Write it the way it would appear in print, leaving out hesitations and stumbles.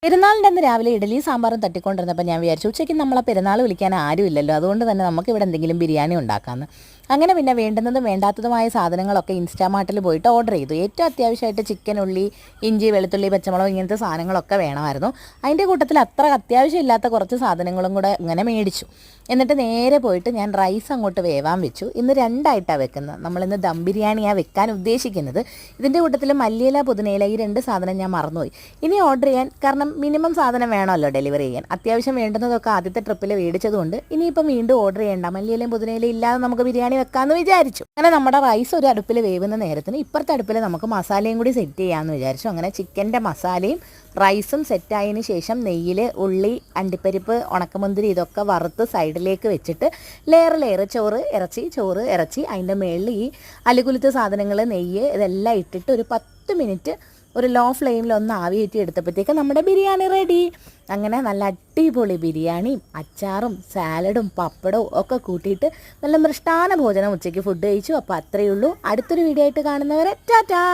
പെരുന്നാളിൻ്റെ അന്ന് രാവിലെ ഇഡലിയും സാമ്പാറും തട്ടിക്കൊണ്ടിരുന്നപ്പോൾ ഞാൻ വിചാരിച്ചു ഉച്ചയ്ക്ക് നമ്മളെ പെരുന്നാൾ വിളിക്കാൻ ആരുമില്ലല്ലോ, അതുകൊണ്ട് തന്നെ നമുക്കിവിടെ എന്തെങ്കിലും ബിരിയാണി ഉണ്ടാക്കാമെന്ന്. അങ്ങനെ പിന്നെ വേണ്ടുന്നതും വേണ്ടാത്തതുമായ സാധനങ്ങളൊക്കെ ഇൻസ്റ്റാമാർട്ടിൽ പോയിട്ട് ഓർഡർ ചെയ്തു. ഏറ്റവും അത്യാവശ്യമായിട്ട് ചിക്കൻ, ഉള്ളി, ഇഞ്ചി, വെളുത്തുള്ളി, പച്ചമുളക് ഇങ്ങനത്തെ സാധനങ്ങളൊക്കെ വേണമായിരുന്നു. അതിൻ്റെ കൂട്ടത്തിൽ അത്ര അത്യാവശ്യമില്ലാത്ത കുറച്ച് സാധനങ്ങളും കൂടെ അങ്ങനെ മേടിച്ചു. എന്നിട്ട് നേരെ പോയിട്ട് ഞാൻ റൈസ് അങ്ങോട്ട് വേവാൻ വെച്ചു. ഇന്ന് രണ്ടായിട്ടാണ് വെക്കുന്നത്. നമ്മളിന്ന് ദം ബിരിയാണിയാണ് വെക്കാൻ ഉദ്ദേശിക്കുന്നത്. ഇതിൻ്റെ കൂട്ടത്തിൽ മല്ലിയില, പുതിനയില ഈ രണ്ട് സാധനം ഞാൻ മറന്നുപോയി. ഇനി ഓർഡർ ചെയ്യാൻ, കാരണം മിനിമം സാധനം വേണമല്ലോ ഡെലിവറി ചെയ്യാൻ. അത്യാവശ്യം വേണ്ടുന്നതൊക്കെ ആദ്യത്തെ ട്രിപ്പിൽ മേടിച്ചതുകൊണ്ട് ഇനിയിപ്പം വീണ്ടും ഓർഡർ ചെയ്യേണ്ട, മല്ലിയിലയും പുതിനയിലയും ഇല്ലാതെ നമുക്ക് ബിരിയാണി വെക്കാമെന്ന് വിചാരിച്ചു. അങ്ങനെ നമ്മുടെ റൈസ് ഒരു അടുപ്പിൽ വേവുന്ന നേരത്തിന് ഇപ്പുറത്തെ അടുപ്പിൽ നമുക്ക് മസാലയും കൂടി സെറ്റ് ചെയ്യാമെന്ന് വിചാരിച്ചു. അങ്ങനെ ചിക്കൻ്റെ മസാലയും റൈസും സെറ്റായതിന് ശേഷം നെയ്യിൽ ഉള്ളി, അണ്ടിപ്പരിപ്പ്, ഉണക്കമുന്തിരി ഇതൊക്കെ വറുത്ത് സൈഡിലേക്ക് വെച്ചിട്ട് ലെയർ ചോറ് ഇറച്ചി അതിൻ്റെ മുകളിൽ ഈ അലുകുലുത്ത സാധനങ്ങൾ, നെയ്യ് ഇതെല്ലാം ഇട്ടിട്ട് ഒരു 10 മിനിറ്റ് ഒരു ലോ ഫ്ലെയിമിൽ ഒന്ന് ആവി കയറ്റി എടുത്തപ്പോഴത്തേക്ക് നമ്മുടെ ബിരിയാണി റെഡി. അങ്ങനെ നല്ല അടിപൊളി ബിരിയാണിയും അച്ചാറും സാലഡും പപ്പടവും ഒക്കെ കൂട്ടിയിട്ട് നല്ല മൃഷ്ടാന ഭോജനം ഉച്ചയ്ക്ക് ഫുഡ് കഴിച്ചു. അപ്പോൾ അത്രയേ ഉള്ളൂ. അടുത്തൊരു വീഡിയോ ആയിട്ട് കാണുന്നവരെ ടാറ്റാ.